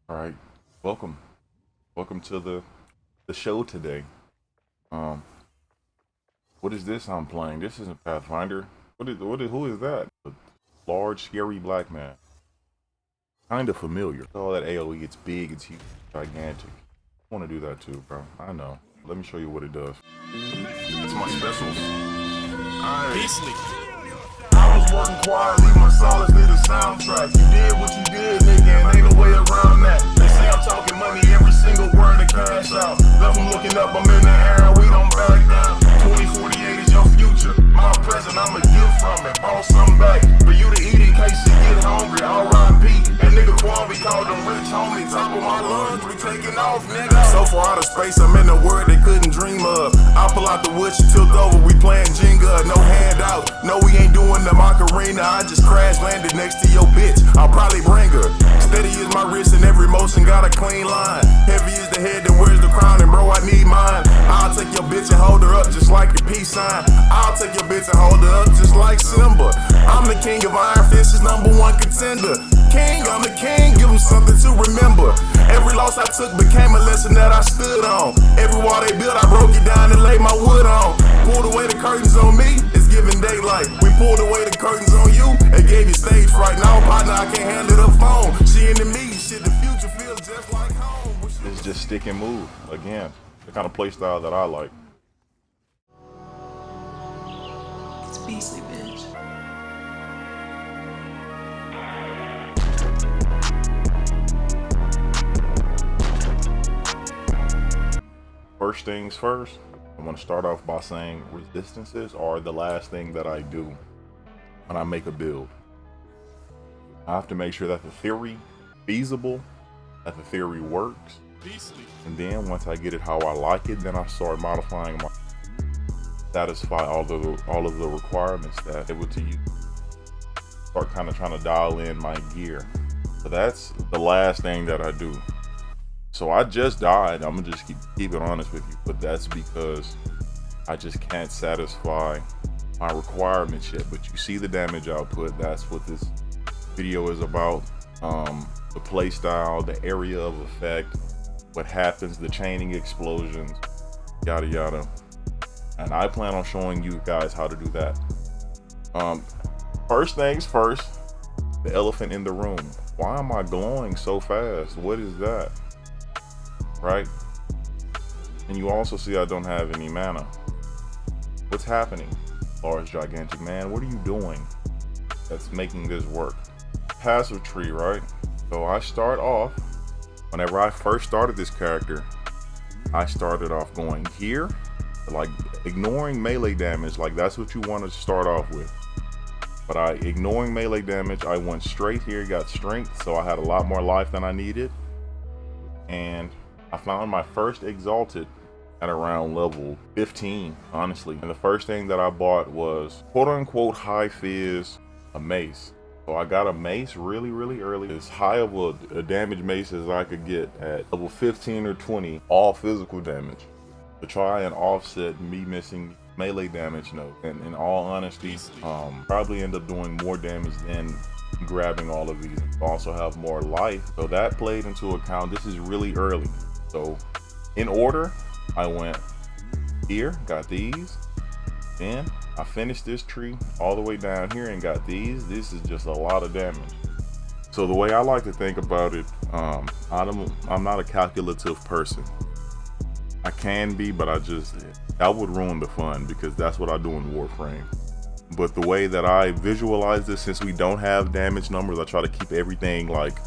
All right, welcome to the show today. Um, what is this I'm playing? This isn't Pathfinder. Who is that? A large, scary black man. Kind of familiar. All that AOE, it's big, it's huge, gigantic. I want to do that too, bro. I know. Let me show you what it does. It's my specials. Beastly. I was working quietly, my solace need a soundtrack. You did what you did, nigga, and ain't no way around that. They say I'm talking money, every single word to cash out. Left them looking up, I'm in the air, we don't back down. 2048 is your future, my present, I'ma give from it. Bought something back for you to eat in case you get hungry. R.I.P. And nigga Quan, we called them rich homies. Top of my lungs, we taking off, nigga. So far out of space, I'm in a world they couldn't dream of. I pull out the wood, she tilt over, we playing Jenga. No handout, no we ain't doing the Macarena. I just crash landed next to your bitch, I'll probably bring her. Steady is my wrist and every motion got a clean line. Heavy is the head that wears the crown, and bro I need mine. I'll take your bitch and hold her up just like a peace sign. I'll take your bitch and hold her up just like Simba. I'm the king of Iron Fist's #1 contender. King, I'm the king, give them something to remember. Every loss I took became a lesson that I stood on. Every wall they built, I broke it down and laid my wood on. Pulled away the curtains on me, it's giving daylight. We pulled away the curtains on you, it gave you stage fright. Now partner, I can't handle the phone. She into me, shit, the future feels just like home. It's just stick and move. Again, the kind of play style that I like. It's beastly, bitch. First things first, I want to start off by saying resistances are the last thing that I do when I make a build. I have to make sure that the theory feasible, that the theory works, Beastly. and then once I get it how I like it, then I start modifying my satisfy all of the requirements that I'm able to use. Start kind of trying to dial in my gear. So that's the last thing that I do. So I just died. I'm gonna just keep it honest with you, but that's because I just can't satisfy my requirements yet. But you see the damage output. That's what this video is about. The play style, the area of effect, what happens, the chaining explosions, yada yada. And I plan on showing you guys how to do that. First things first, the elephant in the room. Why am I glowing so fast? What is that? Right? And you also see I don't have any mana. What's happening? Large gigantic man, what are you doing that's making this work? Passive tree, right? So I start off, whenever I first started this character, I started off going here, like ignoring melee damage, like that's what you want to start off with. But ignoring melee damage, I went straight here, got strength, so I had a lot more life than I needed. And I found my first exalted at around level 15, honestly. And the first thing that I bought was quote unquote high fizz, a mace. So I got a mace really early, as high of a damage mace as I could get at level 15 or 20, all physical damage, to try and offset me missing melee damage. No, and in all honesty, probably end up doing more damage than grabbing all of these. Also have more life, so that played into account. This is really early. So in order, I went here, got these, then I finished this tree all the way down here and got these. This is just a lot of damage. So the way I like to think about it, I'm not a calculative person. I can be, but that would ruin the fun, because that's what I do in Warframe. But the way that I visualize this, since we don't have damage numbers, I try to keep everything like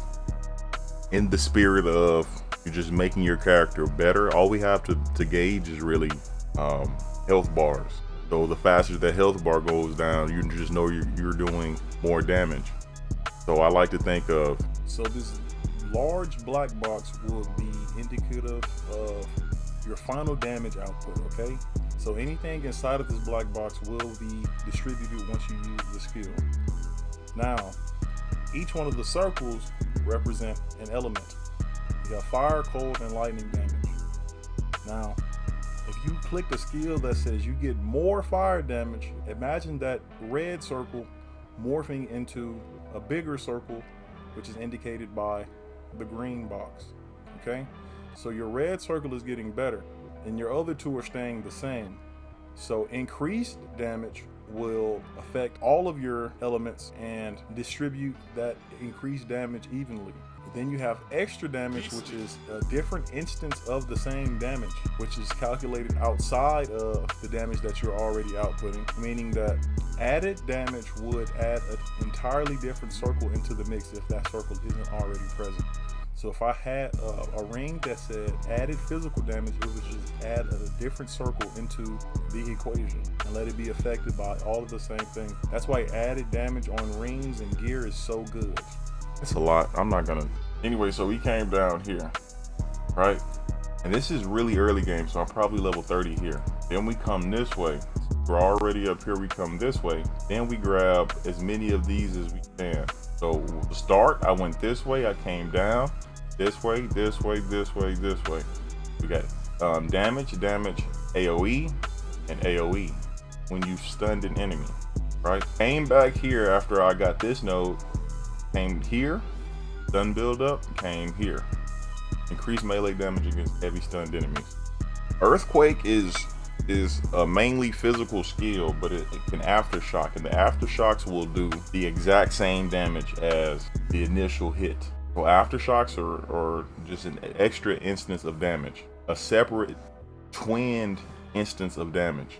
in the spirit of you're just making your character better. All we have to gauge is really health bars. So the faster the health bar goes down, you just know you're doing more damage. So I like to think of, so this large black box will be indicative of your final damage output, okay? So anything inside of this black box will be distributed once you use the skill. Now, each one of the circles represent an element. You got fire, cold, and lightning damage. Now, if you click the skill that says you get more fire damage, imagine that red circle morphing into a bigger circle, which is indicated by the green box. Okay, so your red circle is getting better and your other two are staying the same. So increased damage will affect all of your elements and distribute that increased damage evenly. Then you have extra damage, which is a different instance of the same damage, which is calculated outside of the damage that you're already outputting, meaning that added damage would add an entirely different circle into the mix if that circle isn't already present. So if I had a ring that said added physical damage, it would just add a different circle into the equation and let it be affected by all of the same things. That's why added damage on rings and gear is so good. It's a lot. I'm not gonna. Anyway, so we came down here, right? And this is really early game, so I'm probably level 30 here. Then we come this way. We're already up here. We come this way. Then we grab as many of these as we can. So to start, I went this way. I came down. This way, this way, this way, this way. We got damage, AoE, and AoE when you've stunned an enemy, right? Came back here after I got this node, came here, stun build up, came here. Increased melee damage against heavy stunned enemies. Earthquake is a mainly physical skill, but it can aftershock, and the aftershocks will do the exact same damage as the initial hit. So aftershocks are just an extra instance of damage, a separate twinned instance of damage.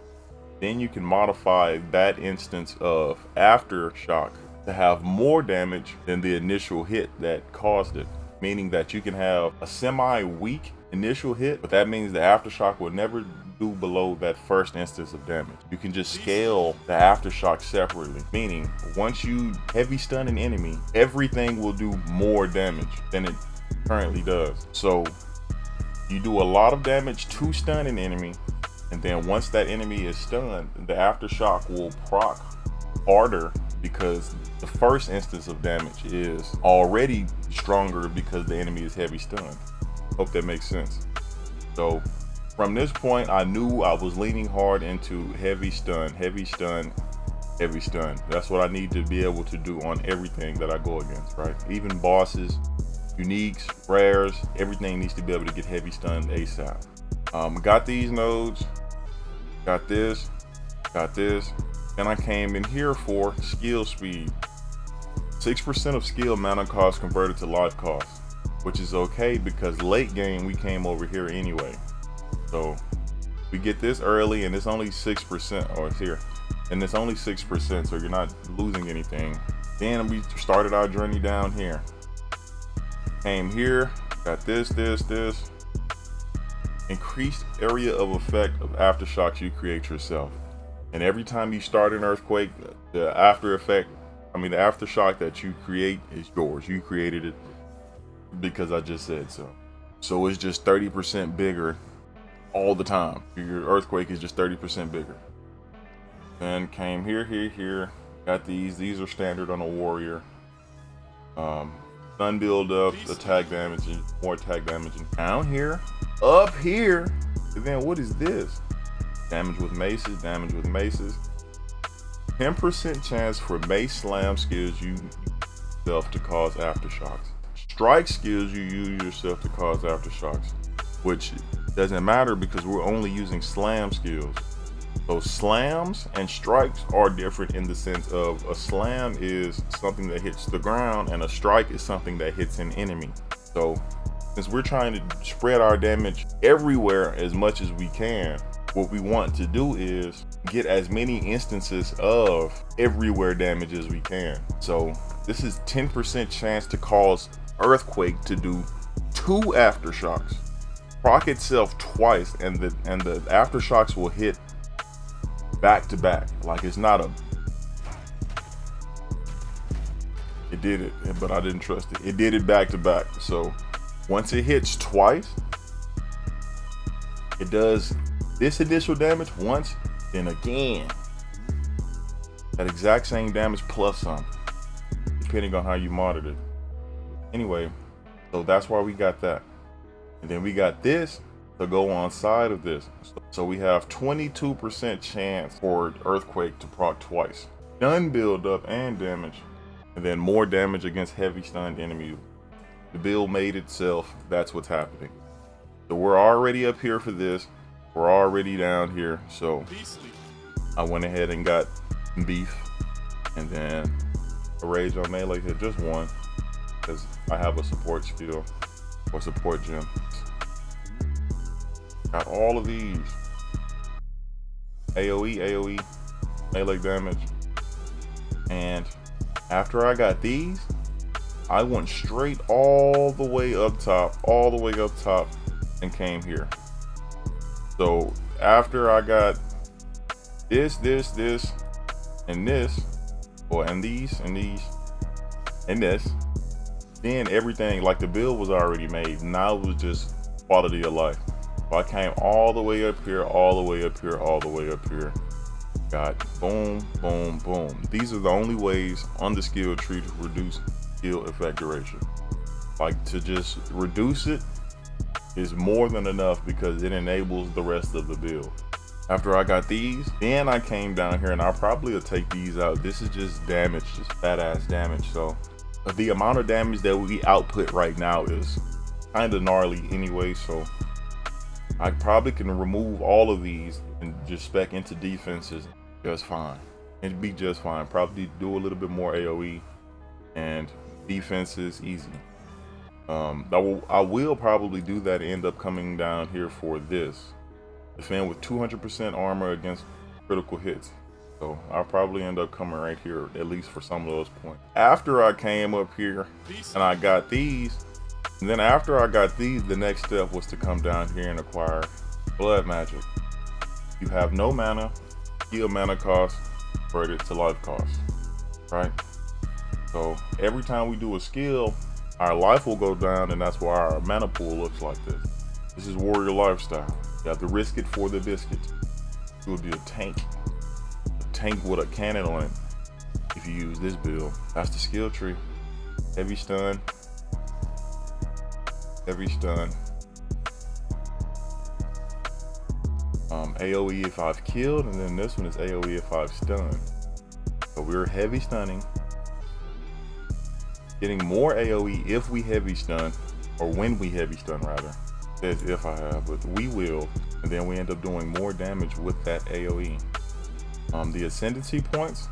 Then you can modify that instance of aftershock to have more damage than the initial hit that caused it, meaning that you can have a semi-weak initial hit, but that means the aftershock will never do below that first instance of damage. You can just scale the aftershock separately, meaning once you heavy stun an enemy, everything will do more damage than it currently does. So you do a lot of damage to stun an enemy, and then once that enemy is stunned, the aftershock will proc harder because the first instance of damage is already stronger because the enemy is heavy stunned. Hope that makes sense. So from this point, I knew I was leaning hard into heavy stun, heavy stun, heavy stun. That's what I need to be able to do on everything that I go against, right? Even bosses, uniques, rares, everything needs to be able to get heavy stunned ASAP. Got these nodes, got this, Then I came in here for skill speed. 6% of skill mana cost converted to life cost, which is okay because late game we came over here anyway. So we get this early and it's only 6%, or it's here. And it's only 6%, so you're not losing anything. Then we started our journey down here. Came here, got this. Increased area of effect of aftershocks you create yourself. And every time you start an earthquake, the aftershock that you create is yours. You created it because I just said so. So it's just 30% bigger all the time. Your earthquake is just 30% bigger. Then came here, got these are standard on a warrior. Stun build up, attack damage, and more attack damage. And down here, up here, and then what is this? Damage with maces, 10% chance for mace slam skills you yourself to cause aftershocks. Strike skills you use yourself to cause aftershocks, which doesn't matter because we're only using slam skills. So slams and strikes are different in the sense of a slam is something that hits the ground and a strike is something that hits an enemy. So since we're trying to spread our damage everywhere as much as we can, what we want to do is get as many instances of everywhere damage as we can. So this is 10% chance to cause earthquake to do 2 aftershocks. Proc itself twice, and the aftershocks will hit back to back. Like it's not a. It did it, but I didn't trust it. It did it back to back. So once it hits twice, it does this initial damage once, then again. That exact same damage plus some, depending on how you modded it. Anyway, so that's why we got that. And then we got this to go on side of this. So we have 22% chance for earthquake to proc twice. Stun build up and damage. And then more damage against heavy stunned enemies. The build made itself. That's what's happening. So we're already up here for this. We're already down here. So I went ahead and got beef, and then a rage on melee hit, just one, because I have a support skill or support gem. Got all of these. AoE, melee damage. And after I got these, I went straight all the way up top, and came here. So after I got this, and this, or and these, and this, then everything, like the build was already made. Now it was just quality of life. So I came all the way up here, all the way up here, all the way up here. Got boom, boom, boom. These are the only ways on the skill tree to reduce skill effect duration. Like, to just reduce it is more than enough because it enables the rest of the build. After I got these, then I came down here, and I'll probably take these out. This is just damage, just fat ass damage. So the amount of damage that we output right now is kind of gnarly anyway. So I probably can remove all of these and just spec into defenses just fine. It'd be just fine. Probably do a little bit more AoE, and defenses easy. I will probably do that and end up coming down here for this. Defend with 200% armor against critical hits. So I'll probably end up coming right here, at least for some of those points. After I came up here and I got these, and then after I got these, the next step was to come down here and acquire blood magic. You have no mana, heal mana cost, converted to life cost, right? So every time we do a skill, our life will go down, and that's why our mana pool looks like this. This is warrior lifestyle. You have to risk it for the biscuit. You will be a tank with a cannon on it if you use this build. That's the skill tree. Heavy stun, heavy stun. AoE if I've killed, and then this one is AoE if I've stunned. So we're heavy stunning, getting more AoE if we heavy stun, or when we heavy stun rather. It says if I have, but we will, and then we end up doing more damage with that AoE. The Ascendancy points,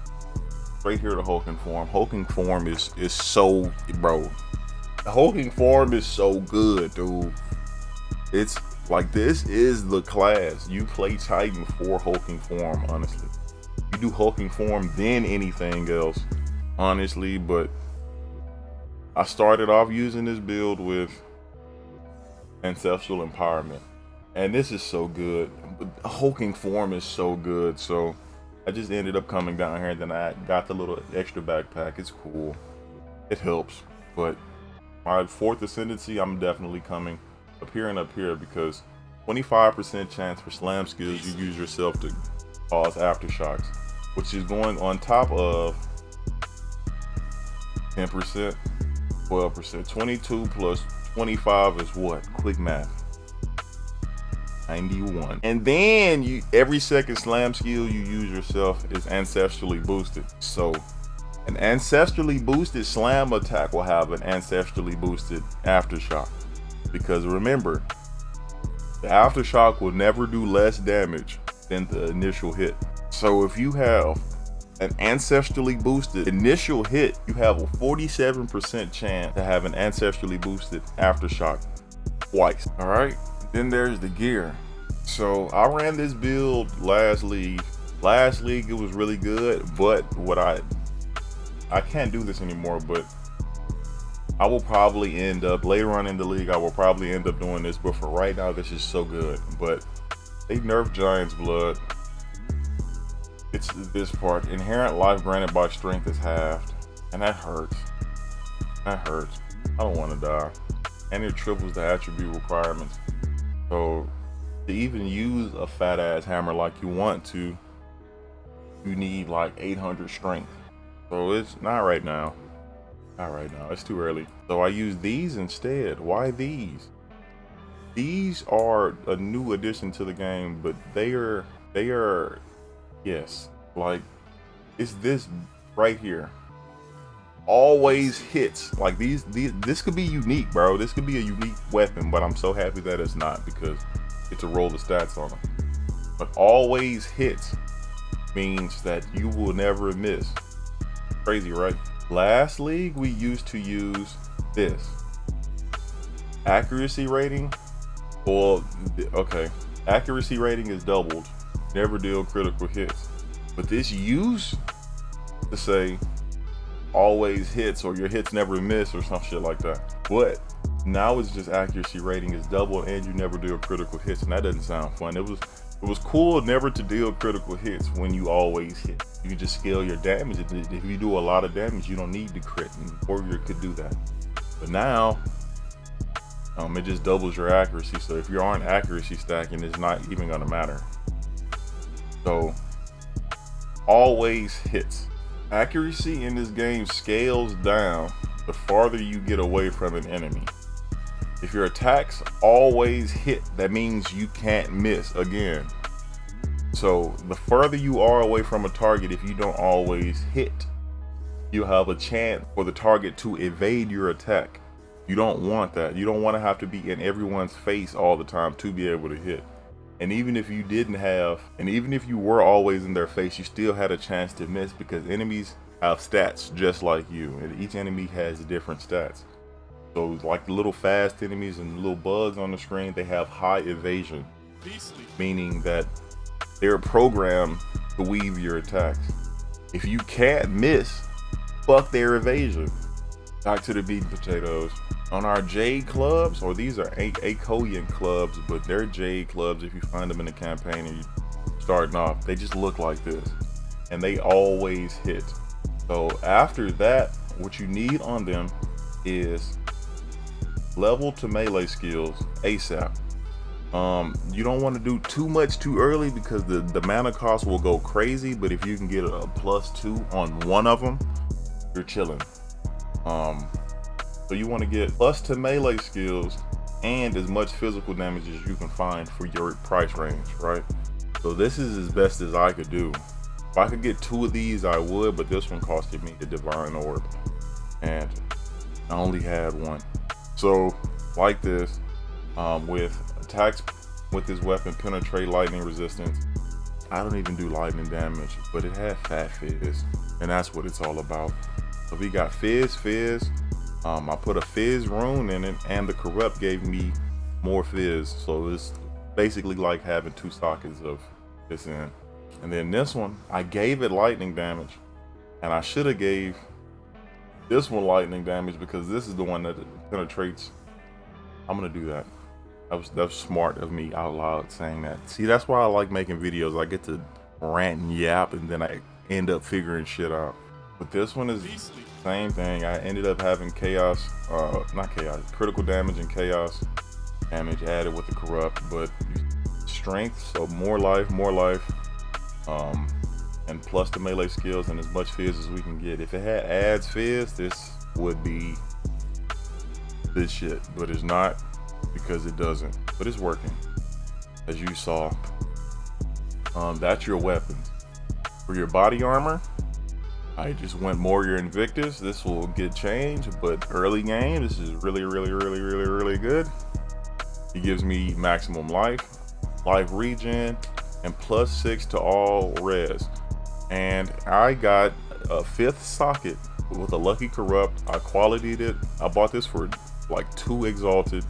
right here to hulking form. Hulking form is so, bro. Hulking form is so good, dude. It's like, this is the class. You play Titan for hulking form, honestly. You do hulking form then anything else, honestly. But I started off using this build with Ancestral Empowerment, and this is so good. Hulking form is so good, so I just ended up coming down here, and then I got the little extra backpack. It's cool, it helps. But my 4th Ascendancy, I'm definitely coming up here and up here, because 25% chance for slam skills you use yourself to cause aftershocks, which is going on top of 10%, 12%. 22 plus 25 is what? Quick math. 91. And then you, every second slam skill you use yourself is ancestrally boosted. So an ancestrally boosted slam attack will have an ancestrally boosted aftershock, because remember, the aftershock will never do less damage than the initial hit. So if you have an ancestrally boosted initial hit, you have a 47% chance to have an ancestrally boosted aftershock twice. All right, then there's the gear. So I ran this build last league. Last league it was really good, but what I can't do this anymore, but I will probably end up later on in the league, I will probably end up doing this, but for right now this is so good. But they nerfed Giant's Blood. It's this part. Inherent life granted by strength is halved, and that hurts. That hurts. I don't want to die. And it triples the attribute requirements. So to even use a fat ass hammer like you want to, you need like 800 strength. So it's not right now. Not right now. It's too early. So I use these instead. Why these? These are a new addition to the game, but they are yes, like it's this right here. always hits. Like this could be unique, bro. This could be a unique weapon, but I'm so happy that it's not, because it's a roll the stats on them. But always hits means that you will never miss. Crazy, right? Last league we used to use this accuracy rating. Well, okay, accuracy rating is doubled, never deal critical hits, but this used to say always hits, or your hits never miss, or some shit like that. But now it's just accuracy rating is doubled and you never deal critical hits, and that doesn't sound fun. It was cool never to deal critical hits when you always hit. You can just scale your damage. If you do a lot of damage, you don't need to crit, and warrior could do that. But now it just doubles your accuracy, so if you aren't accuracy stacking, it's not even gonna matter. So always hits. Accuracy in this game scales down the farther you get away from an enemy. If your attacks always hit, that means you can't miss again. So the further you are away from a target, if you don't always hit, you'll have a chance for the target to evade your attack. You don't want that. You don't want to have to be in everyone's face all the time to be able to hit. And even if you didn't have, and even if you were always in their face, you still had a chance to miss, because enemies have stats just like you, and each enemy has different stats. So like the little fast enemies and little bugs on the screen, they have high evasion, meaning that they're programmed to weave your attacks. If you can't miss, fuck their evasion. Back to the beat potatoes. On our Jade clubs, or these are Akoyan clubs, but they're Jade clubs if you find them in the campaign and you're starting off, they just look like this. And they always hit. So after that, what you need on them is level to melee skills ASAP. You don't want to do too much too early, because the mana cost will go crazy, but if you can get a +2 on one of them, you're chilling. So you want to get plus to melee skills and as much physical damage as you can find for your price range, right? So this is as best as I could do. If I could get 2 of these, I would, but this one costed me a divine orb, and I only had 1. So like this, with attacks with this weapon, penetrate, lightning resistance. I don't even do lightning damage, but it had fat fizz, and that's what it's all about. So we got fizz. I put a fizz rune in it, and the corrupt gave me more fizz. So it's basically like having 2 sockets of this in. And then this one, I gave it lightning damage, and I should have gave this one lightning damage, because this is the one that penetrates. I'm gonna do that. That was smart of me out loud saying that. See, that's why I like making videos. I get to rant and yap, and then I end up figuring shit out. But this one is the same thing. I ended up having critical damage and chaos damage added with the corrupt, but strength, so more life, and plus the melee skills and as much fizz as we can get. If it had adds fizz, this would be this shit, but it's not, because it doesn't, but it's working, as you saw. That's your weapons. For your body armor, I just went Warrior Invictus. This will get changed, but early game, this is really good. It gives me maximum life regen, and +6 to all res. And I got a 5th socket with a lucky corrupt. I qualitied it. I bought this for like 2 exalted.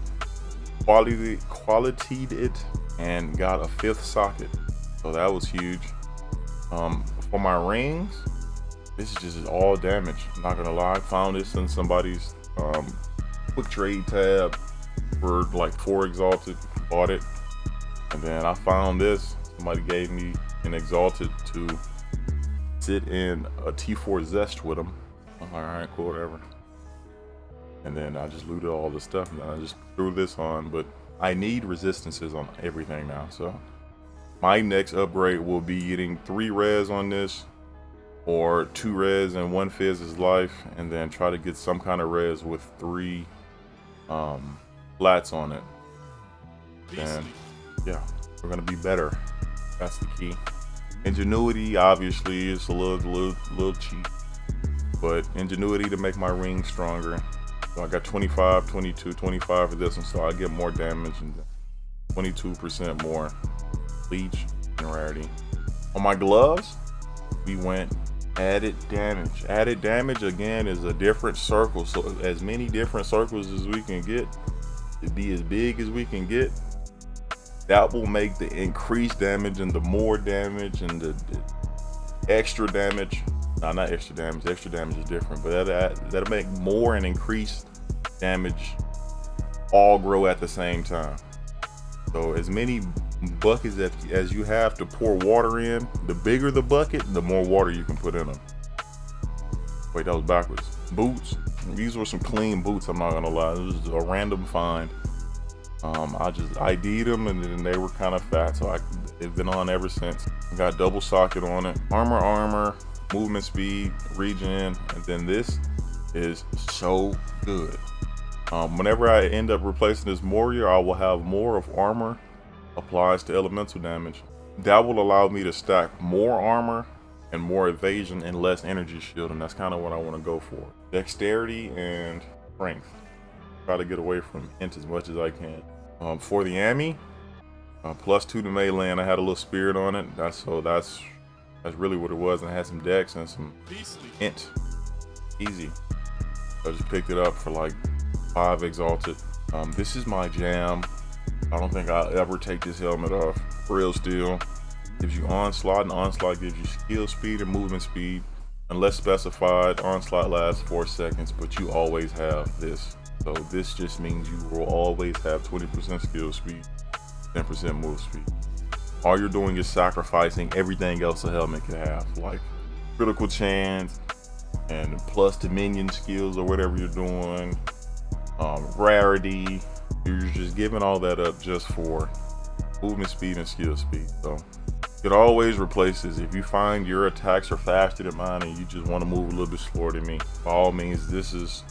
Qualitied it and got a 5th socket. So that was huge. For my rings, this is just all damage. I'm not gonna lie, I found this in somebody's quick trade tab for like 4 exalted, bought it. And then I found this, somebody gave me an exalted to sit in a T4 zest with them. All right, cool, whatever. And then I just looted all the stuff, and then I just threw this on. But I need resistances on everything now, so my next upgrade will be getting 3 res on this, or 2 res and 1 fizz is life, and then try to get some kind of res with 3 flats on it. And yeah, we're gonna be better. That's the key. Ingenuity, obviously, is a little cheap. but ingenuity to make my ring stronger. So I got 25, 22, 25 for this one, so I get more damage and 22% more leech and rarity. On my gloves, we went added damage. Added damage again is a different circle, so as many different circles as we can get to be as big as we can get. That will make the increased damage and the more damage and the extra damage. No, not extra damage. Extra damage is different, but that'll make more and increased damage all grow at the same time. So as many buckets as you have to pour water in, the bigger the bucket, the more water you can put in them. Wait, that was backwards. Boots. These were some clean boots, I'm not gonna lie. This was a random find. I just ID'd them and then they were kind of fat, so they've been on ever since. Got double socket on it. Armor, movement speed, regen, and then this is so good. Whenever I end up replacing this warrior, I will have more of armor applies to elemental damage. That will allow me to stack more armor and more evasion and less energy shield, and that's kind of what I want to go for. Dexterity and strength. Try to get away from int as much as I can. For the Ami, +2 to melee, and I had a little spirit on it. That's really what it was, and I had some dex and some int. Easy. I just picked it up for like 5 exalted. This is my jam. I don't think I'll ever take this helmet off. Real steel. Gives you onslaught, and onslaught gives you skill speed and movement speed. Unless specified, onslaught lasts 4 seconds, but you always have this. So this just means you will always have 20% skill speed, 10% move speed. All you're doing is sacrificing everything else a helmet can have, like critical chance and plus to minion skills or whatever you're doing, rarity. You're just giving all that up just for movement speed and skill speed. So it always replaces. If you find your attacks are faster than mine and you just want to move a little bit slower than me, by all means, this is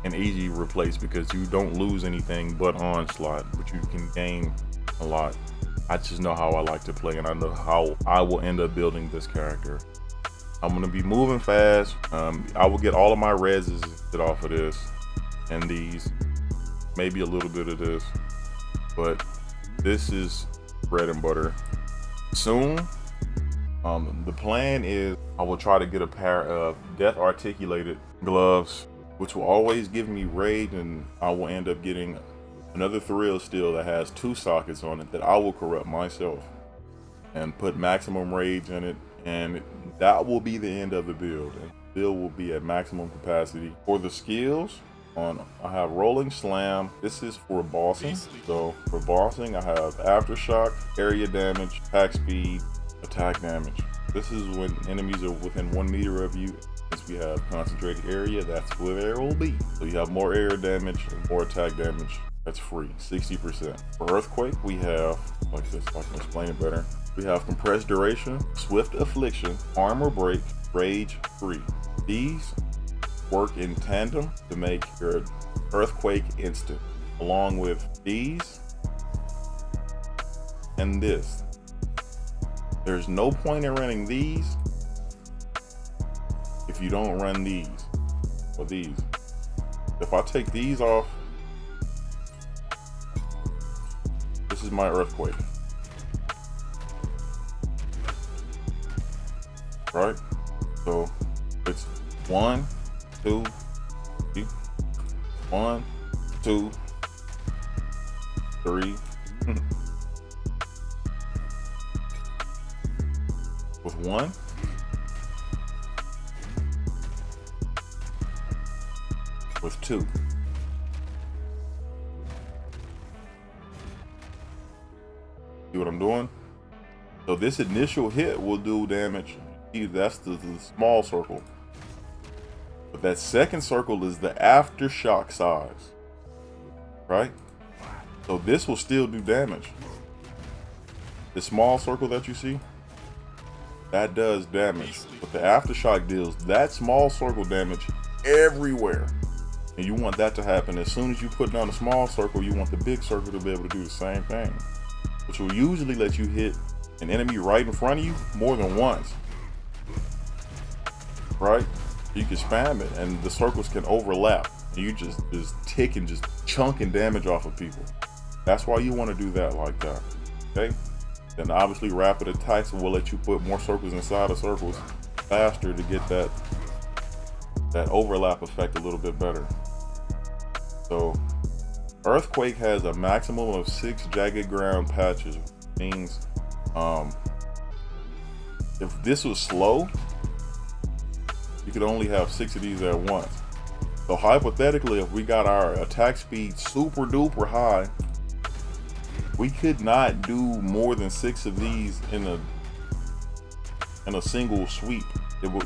an easy replace because you don't lose anything but onslaught, but you can gain a lot. I just know how I like to play, and I know how I will end up building this character. I'm going to be moving fast. I will get all of my reses off of this and these, maybe a little bit of this, but this is bread and butter. Soon, the plan is I will try to get a pair of death articulated gloves, which will always give me rage, and I will end up getting another thrill steel that has 2 sockets on it that I will corrupt myself and put maximum rage in it, and that will be the end of the build. And the build will be at maximum capacity. For the skills, I have rolling slam. This is for bossing. So for bossing, I have aftershock, area damage, attack speed, attack damage. This is when enemies are within 1 meter of you. Since we have concentrated area, that's where there will be. So you have more area damage and more attack damage. That's free, 60%. For earthquake, we have, like this, I can explain it better. We have compressed duration, swift affliction, armor break, rage free. These work in tandem to make your earthquake instant, along with these and this. There's no point in running these if you don't run these or these. If I take these off, this is my earthquake, right? So it's 1, 2, 3, 1, 2, 3. With 1, with 2. See what I'm doing? So this initial hit will do damage. See, that's the small circle. But that second circle is the aftershock size, right? So this will still do damage. The small circle that you see, that does damage. But the aftershock deals that small circle damage everywhere. And you want that to happen as soon as you put down a small circle. You want the big circle to be able to do the same thing, which will usually let you hit an enemy right in front of you more than once, right? You can spam it and the circles can overlap. And you just ticking, just chunking damage off of people. That's why you want to do that like that. Okay? Then obviously rapid attacks will let you put more circles inside of circles faster to get that overlap effect a little bit better. So Earthquake has a maximum of 6 jagged ground patches. Means if this was slow, you could only have 6 of these at once. So hypothetically, if we got our attack speed super duper high, we could not do more than 6 of these in a single sweep.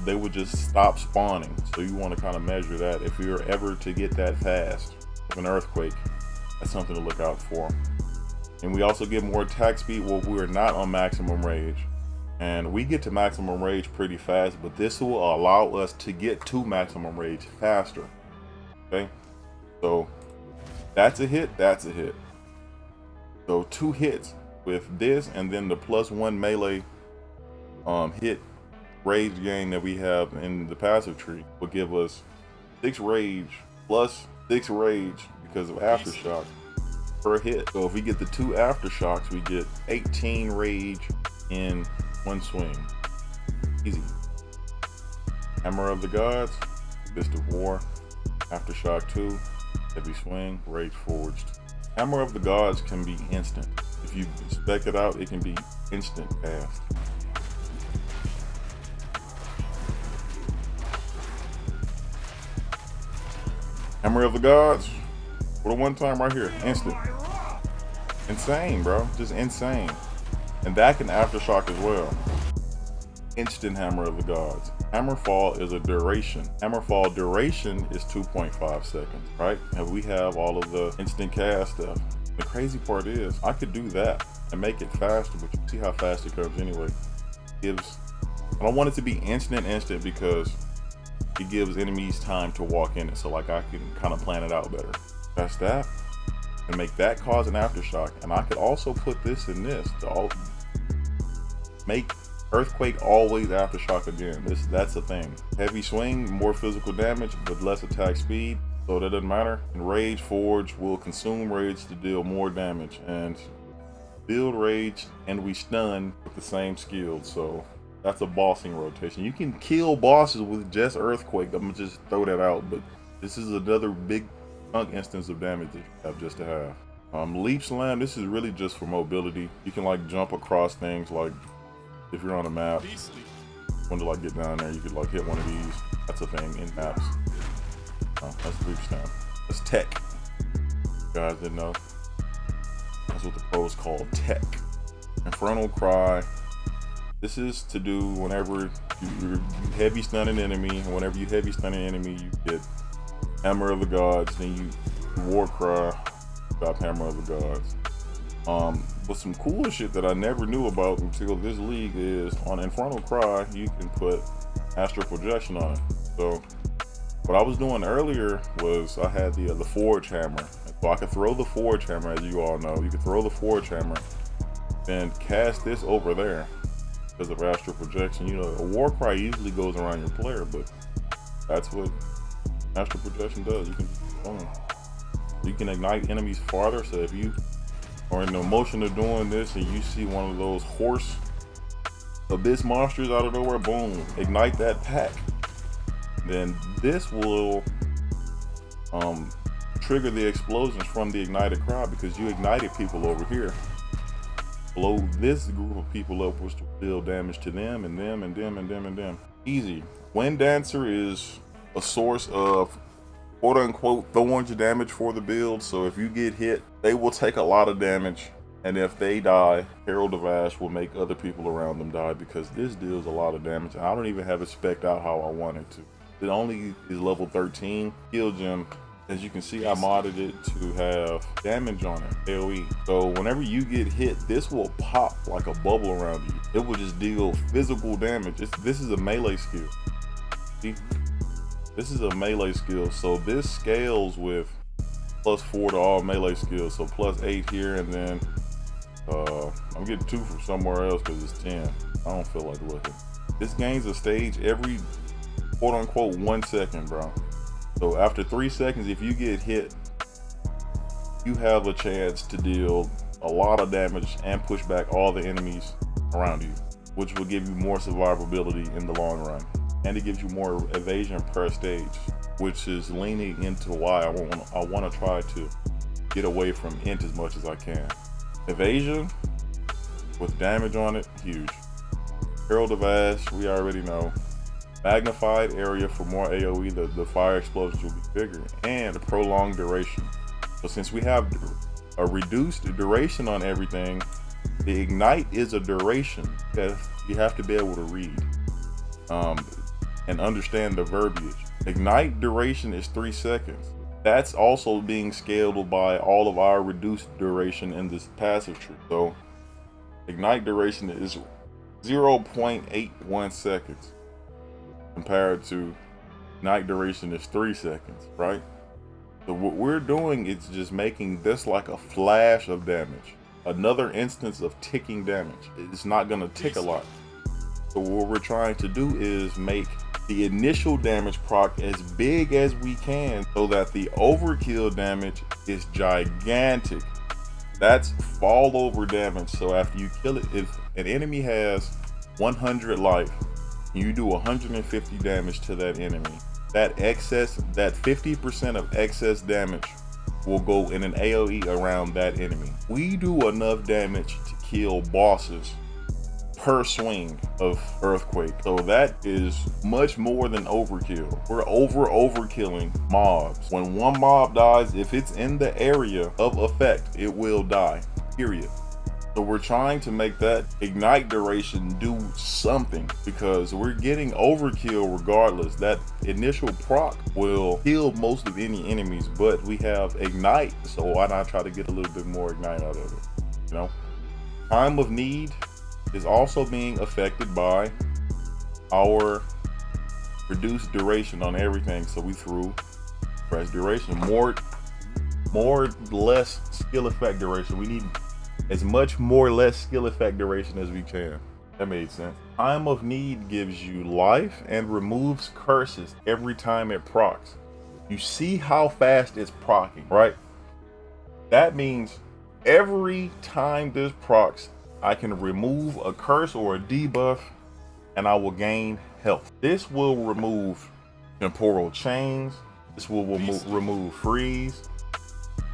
They would just stop spawning. So you want to kind of measure that. If you're ever to get that fast with an Earthquake, that's something to look out for. And we also get more attack speed while we're not on maximum rage. And we get to maximum rage pretty fast, but this will allow us to get to maximum rage faster. Okay, so that's a hit, that's a hit. So 2 hits with this, and then the +1 melee hit rage gain that we have in the passive tree will give us 6 rage plus 6 rage because of aftershock per hit. So if we get the 2 aftershocks, we get 18 rage in 1 swing. Easy. Hammer of the Gods, Fist of War, Aftershock 2, heavy swing, Rage Forged. Hammer of the Gods can be instant. If you spec it out, it can be instant cast. Hammer of the Gods, for the 1 time right here, instant. Insane, bro, just insane. And that can aftershock as well. Instant Hammer of the Gods. Hammerfall is a duration. Hammerfall duration is 2.5 seconds, right? And we have all of the instant cast stuff. The crazy part is I could do that and make it faster, but you see how fast it comes anyway. I don't want it to be instant because it gives enemies time to walk in it. So like I can kind of plan it out better. That's that. And make that cause an aftershock. And I could also put this in this to all make Earthquake always aftershock again. That's a thing. Heavy swing, more physical damage, but less attack speed. So that doesn't matter. And Rage Forge will consume rage to deal more damage and build rage, and we stun with the same skill. So that's a bossing rotation. You can kill bosses with just Earthquake. I'm gonna just throw that out, but this is another big chunk instance of damage that you have just to have. Leap Slam, this is really just for mobility. You can like jump across things, like if you're on a map, want to like get down there, you could like hit one of these. That's a thing in maps. That's Leap Slam. That's tech. You guys didn't know? That's what the pros call tech. Infernal Cry. This is to do whenever you heavy stun an enemy, and whenever you heavy stun an enemy, you get Hammer of the Gods, then you War Cry, drop Hammer of the Gods. But some cool shit that I never knew about until this league is on Infernal Cry, you can put Astral Projection on it. So what I was doing earlier was I had the Forge Hammer. So I could throw the Forge Hammer, as you all know. You can throw the Forge Hammer and cast this over there because of Astral Projection. You know, a War Cry usually goes around your player, but that's what Astral Projection does. You can ignite enemies farther. So if you are in the motion of doing this and you see one of those horse abyss monsters out of nowhere, boom, ignite that pack. Then this will trigger the explosions from the ignited crowd because you ignited people over here. Blow this group of people up, which will deal damage to them and them and them and them and them. Easy. Wind Dancer is a source of quote unquote thorns damage for the build. So if you get hit, they will take a lot of damage. And if they die, Herald of Ash will make other people around them die because this deals a lot of damage. And I don't even have it spec'd out how I want it to. It only is level 13. Kill Gem, as you can see, I modded it to have damage on it, AoE. So whenever you get hit, this will pop like a bubble around you. It will just deal physical damage. This is a melee skill. See? This is a melee skill. So this scales with +4 to all melee skills. So +8 here, and then I'm getting 2 from somewhere else because it's 10. I don't feel like looking. This gains a stage every quote unquote 1 second, bro. So after 3 seconds, if you get hit, you have a chance to deal a lot of damage and push back all the enemies around you, which will give you more survivability in the long run. And it gives you more evasion per stage, which is leaning into why I want to try to get away from int as much as I can. Evasion with damage on it, huge. Herald of Ash, we already know. Magnified area for more AoE, the fire explosions will be bigger, and a prolonged duration. So since we have a reduced duration on everything, the ignite is a duration that you have to be able to read and understand the verbiage. Ignite duration is 3 seconds. That's also being scaled by all of our reduced duration in this passive tree. So ignite duration is 0.81 seconds compared to ignite duration is 3 seconds, right? So what we're doing is just making this like a flash of damage. Another instance of ticking damage. It's not gonna tick a lot. So what we're trying to do is make the initial damage proc as big as we can so that the overkill damage is gigantic. That's fall over damage. So after you kill it, if an enemy has 100 life, and you do 150 damage to that enemy, that 50% of excess damage will go in an AoE around that enemy. We do enough damage to kill bosses per swing of Earthquake. So that is much more than overkill. We're overkilling mobs. When one mob dies, if it's in the area of effect, it will die, period. So we're trying to make that ignite duration do something because we're getting overkill regardless. That initial proc will kill most of any enemies, but we have ignite, so why not try to get a little bit more ignite out of it, you know? Time of need is also being affected by our reduced duration on everything. So we threw press duration, more less skill effect duration. We need as much more less skill effect duration as we can. That made sense. Time of need gives you life and removes curses every time it procs. You see how fast it's procking, right? That means every time this procs, I can remove a curse or a debuff and I will gain health. This will remove temporal chains. This will remove freeze.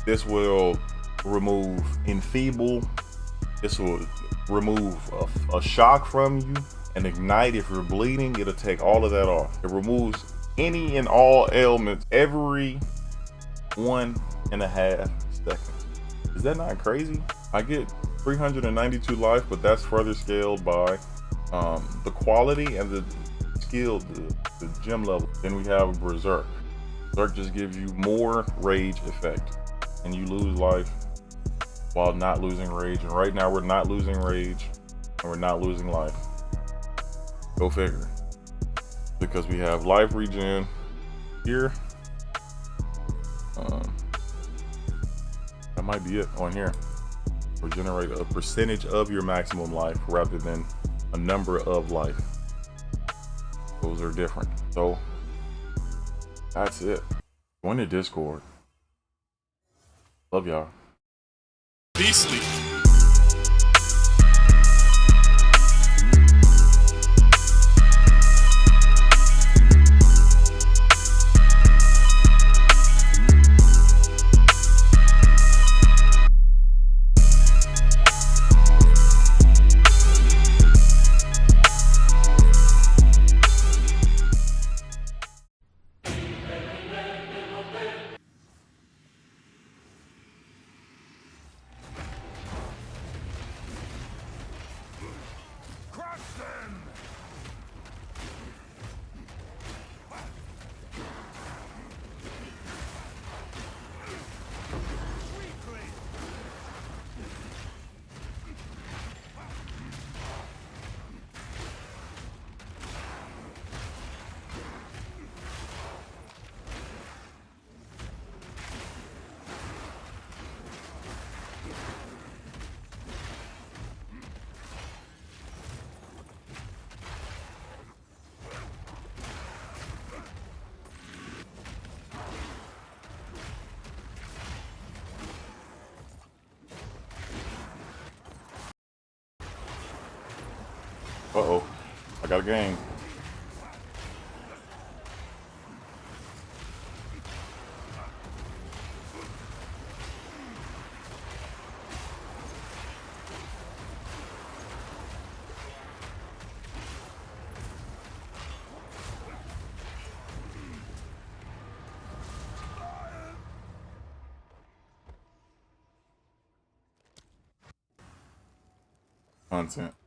This will remove enfeeble. This will remove a shock from you. And ignite, if you're bleeding, it'll take all of that off. It removes any and all ailments every 1.5 seconds. Is that not crazy? I get 392 life, but that's further scaled by the quality and the skill, the gem level. Then we have Berserk. Berserk just gives you more rage effect, and you lose life while not losing rage. And right now we're not losing rage, and we're not losing life. Go figure. Because we have life regen here. That might be it on here. Regenerate a percentage of your maximum life rather than a number of life. Those are different. So that's it. Join the Discord. Love y'all. Beastly. Uh-oh. I got a game. Content.